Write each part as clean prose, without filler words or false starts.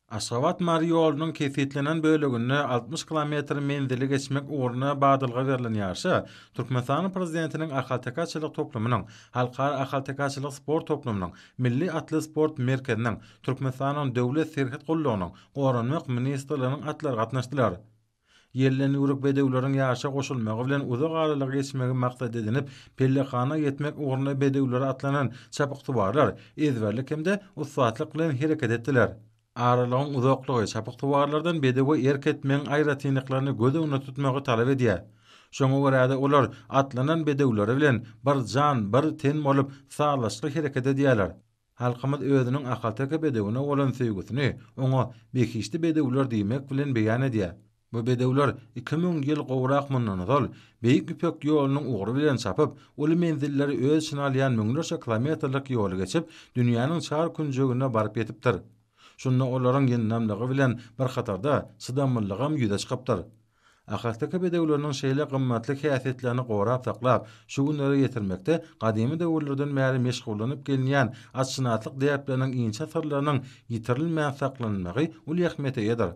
Aşgabat Mary ýolunyň kesetlenen bölегinde 60 km menzili geçmek uğruna badylga berilen ýaşy Türkmenistan prezidentiniň Ahaltekaçylyk toplumynyň, Halkara Ahaltekaçylyk sport toplumynyň, Milli atly sport merkeziniň, Türkmenistanyň döwlet serhat gollugynyň, Goranlyk ministrliginiň atlary gatnaşdylar. Yerlen ýuruk bedewleriň ýaşa goşulmagy bilen uzak aralyga geçmegi maksat edinip, pellekana ýetmek uğruna bedewlere atlanan çapyktywarlar ezberlik hemde ussatlyk bilen hereket etdiler. Aralygyň uzaklygy çapyktywarlardan bedewe erketmeň aýratynlyklaryny göz öňünde tutmagy talap edýär. Şoňa görä olar atlanan bedewlere bilen bir jan, bir ten bolup saglaşly hereket edýärler. Halkymyz özüniň ahalteka bedewine bolan söýgüsini oňa bekişli bedewler diýmek bilen beýan edýär. Bu bedewler 2000 ýyl gowrak mundan dal beýik ipek ýolunyň ugry bilen çapyp, uly menzilleri öz için alýan müňlerçe kilometrlik ýoly geçip, dünýäniň çar künjegine baryp ýetipdir. Şunda olaryň ýendamlygy bilen bir hatarda çydamlygam ýüze çykypdyr. Ahalteka bedewleriniň şeýle gymmatly häsiýetlerini gorap saklap, şu günlere ýetirmekde gadymy döwürlerden bäri meşgulanyp gelýän atşynatlyk däpleriniň inçe sırlarynyň ýitirilmän saklanmagy uly ähmiýete ýedir.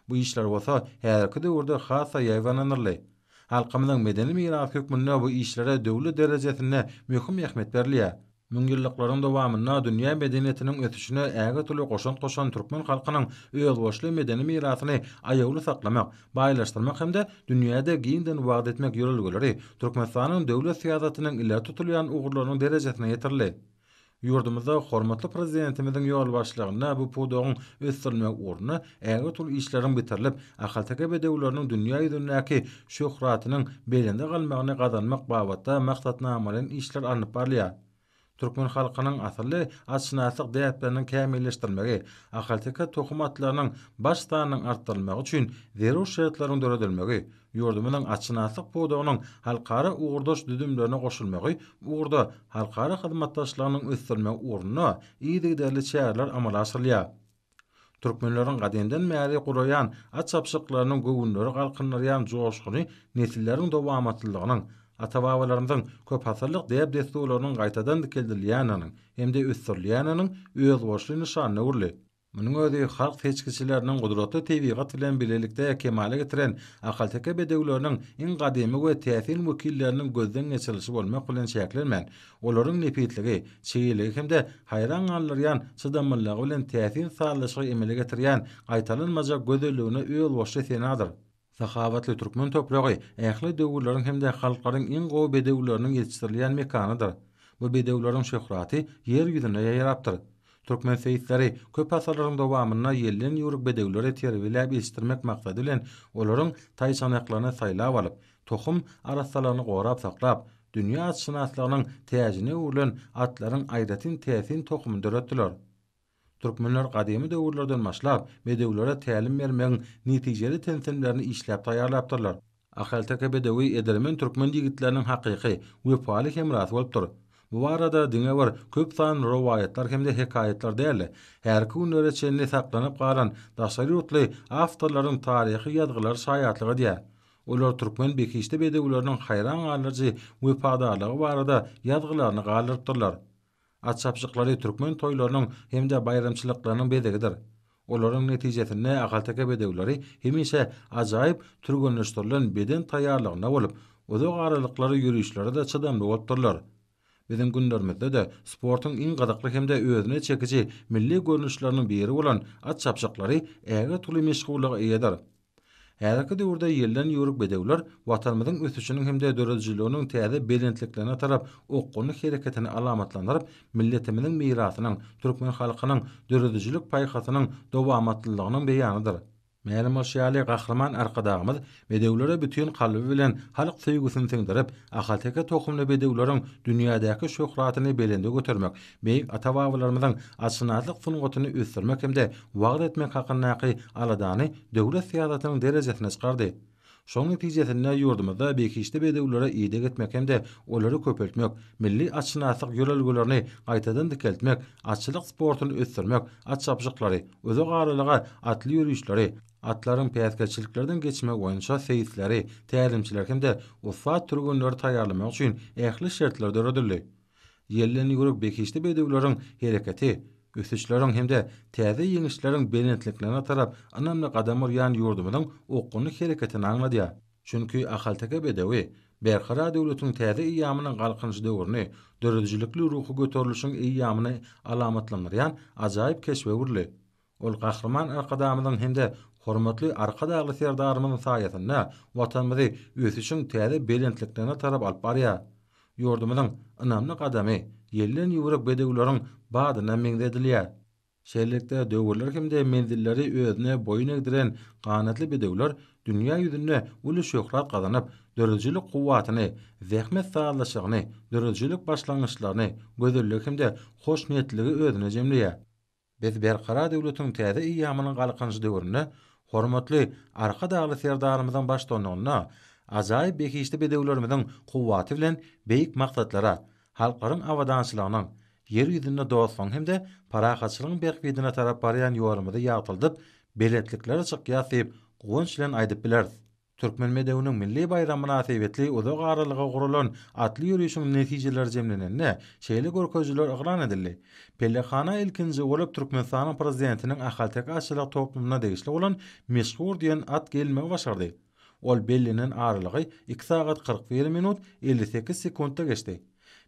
Bu işler bolsa häzirki döwürde hasa ýaýwananyrly. Halkymyzyň medeni mirasy hökmünde bu işlere döwlet derejesinde möhüm ähmiýet berilýär. Müňilliklaryň dowamyna dünýä medeniýetiniň ötüşine äge tuly goşan türkmen halkynyň öz boşly medeni mirasyny aýagly saklamak, baýlaşdyrmak hemde dünýäde giňden wagt etmek ýörelgeleri Türkmenistanyň döwlet syýasatynyň iller tutulýan ugurlarynyň derejesine ýetirli. Ýurdumyzda hormatly prezidentimiziň ýol başlygyna bu pudogyň ösdürmek uğruna äge tuly işleriň bitirilip, ahalteka bedewleriniň dünýä ýüzündäki şöhratynyň belinde galmagyny gazanmak babatda maksatnamaly işler alınıp barylýar. Türkmen halkynyň asly atşynatlyk däpleriniň kämilleşdirmegi, ahalteka tohumatlarynyň başdanyň artdyrylmagy üçin zerur şertlaryň döredilmegi, ýurdumynyň atşynatlyk pudogynyň halkara ugurdaş düdümlerine goşulmagy, ugurda halkara hyzmatdaşlygynyň ösdürmegi uğruna ýa-da çäreler amala asyrylýar. Türkmenleriň gadymdan bäri guraýan at çapşyklarynyň göwünleri galkynarýan joşguny nesilleriň dowamatlylыgynyň, ata-babalarymyzyň köp hasarlyk däp desturlarynyň gaýtadan dikildilýäniň hemde ösdürilýäniň öz boşly nyşanyny urly. Munyň özi halk seçkiçileriniň gudratly tebigat bilen bilelikde kemale getiren ahalteka bedewleriniň iň gadymy we täsir wekilleriniň gözden geçirilişi bolmak bilen şäklenmän. Olaryň nepitligi, çeýiligi hemde haýran galýan çydamlygy bilen täsir saglaşygy emele getirýän gaýtalanmajak gözelligine öz boşly senadyr. Sahabatly türkmen topragy ähli döwürleriň hemde halklaryň iň gowy bedewleriniň ýetişdirilýän mekanydyr. Bu bedewleriň şöhraty ýer ýüzüne ýaýrapdyr. Türkmen seýisleri köp asarlaryň dowamyna ýelden ýuruk bedewlere terbiýelep ýetişdirmek maksady bilen olaryň taýçanaklaryny saýlap alyp, tohum arasalaryny gorap saklap, dünýä atşynatlygynyň täjine urulan atlaryň aýratyn täsin tohumuny döretdiler. Türkmenler gadymy döwürlerden başlap bedewlere tälim bermegiň netijeli tensimlerini işläp taýýarlapdyrlar. Ahalteka bedewi edelmen türkmen ýigitleriniň hakyky we faly hemrasy bolupdyr. Bu arada diňe bir köp san rowaýatlar hemde hekaýetler däli. Her gün öreçenli saklanyp galan daşary utly awtorlaryň taryhy ýazgylar şaýatlygy diýär. Olar türkmen bekişli bedewleriniň haýran galyjy we padalygy barada ýazgylaryny galypdyrlar. Atçapşyklary türkmen toýlarynyň hemde bayramçylyklarynyň bedegidir. Olaryň netijesinde ahalteka bedewleri hemişe ajaýyp türgünleşdirilen beden taýýarlygyna bolup, uzak aralyklary ýürüşlere de çydamly bolupdyrlar. Bizim günlerimizde de sportyň iň gadakly hemde özüne çekiji milli görnüşleriniň biri bolan at çapşyklary äge tuly meşgullygy eýeder. Häzirki döwürde ýelden ýuruk bedewler watanymyzyň ösüşiniň hemde döredijliginiň täze belentliklerine tarap okuny hereketini alamatlandyryp, milletimiziň mirasynyň, türkmen halkynyň döredijilik paýhasynyň dowamatlyllygynyň beýanydyr. Mälim şäli gahraman arkadagymyz bedewlere bütün kalby bilen halk söýgüsini siňdirip, ahalteka tohumly bedewleriň dünýädäki şöhratyny belinde götermek, beýik ata-babalarymyzyň atşynatlyk sungatyny ösdürmek hemde wagt etmek hakynaky aladany döwlet syýasatynyň derejesine çykardy. Şoň netijesinde ýurdumyzda bekişli bedewlere ýygyk etmek hemde olary köpeltmek, milli atşynatlyk ýörelgelerini gaýtadan dikeltmek, atçylyk sportyny ösdürmek, at çapşyklary, özek aralyga atly ýürüşleri, atlaryň päýtgeçiliklerden geçmek boýunça seýisleri, tälimçiler hemde ussat türgünleri taýýarlamak üçin ähli şertler döredildi. Ýelden ýuruk bekişli bedewleriň hereketi Ösüşleriň hemde täze ýeňişleriň belentliklerine tarap anamly gadam urýan ýurdumyň okuny hereketini aňladýar. Çünki ahalteka bedewi Berhara döwletiň täze ýamynyň galkynjy döwrüni, döredijilikli ruhy göterilişiň ýamyny alamatlandyrýan ajaýyp keşwe urly. Ol gahrman arkadamyň hemde hormatly arkadagly serdarymyň saýatynda watanymyzy ösüşiň täze belentliklerine tarap alyp barýar. Ýurdumyň ynamly gadamy ýellen ýuwrak bedewleriň badyna meňzedilýär. Şeýlelikde döwürler hemde menzilleri özüne boyun egdiren ganatly bedewler dünýä ýüzünde uly şöhrat gazanyp, döredijilik kuwwatyny, zähmet sagalaşygyny, döredijilik başlangyçlaryny, gözellik hemde hoş niýetligi özüne jemleýär. Biz berkara döwletiň täze ýamynyň galkynjy döwrüne hormatly arka dagly serdarymyzyň başlanýanyna, ajaýyp bekişli bedewlerimiziň kuwwaty bilen beýik maksatlara, halklaryň awadançylygynyň, yer ýüzünde dostluň hemde parahatçylygyň berkbedine tarap barýan ýolumyzy ýagtyldyp, belentlikleri çykýasyp, gowunç bilen aýdyp bilerdi. Türkmen medewiniň milli bayram münasibetli uzak aralyga gurulan atly ýürüýüşiň netijeleri jemlenende şeýle görkezjiler yglan edildi. Pellehana ilkinji bolup Türkmenistanyň prezidentiniň ahaltek açylyk toplumuna degişli bolan meşhur diýen at gelmegi başardy. Ol bellinen aralygy 2 sagat 41 minut 58 sekundda geçdi.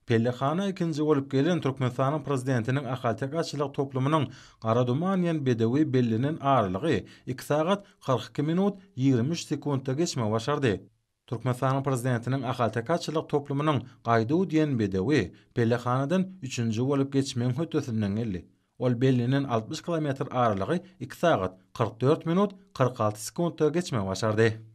Pellehana ikinji bolup gelen Türkmenistanyň prezidentiniň ahaltek açylyk toplumynyň Garadumanyan bedewi bellinen aralygy 2 sagat 42 minut 23 sekundda geçmegi başardy. Türkmenistanyň prezidentiniň ahaltek açylyk toplumynyň gaýdy diýen bedewi Pellehanadan 3-nji bolup geçmegi hötesinden geldi. Ol bellinen 60 km aralygy 2 sagat 44 minut 46 sekundda geçmegi başardy.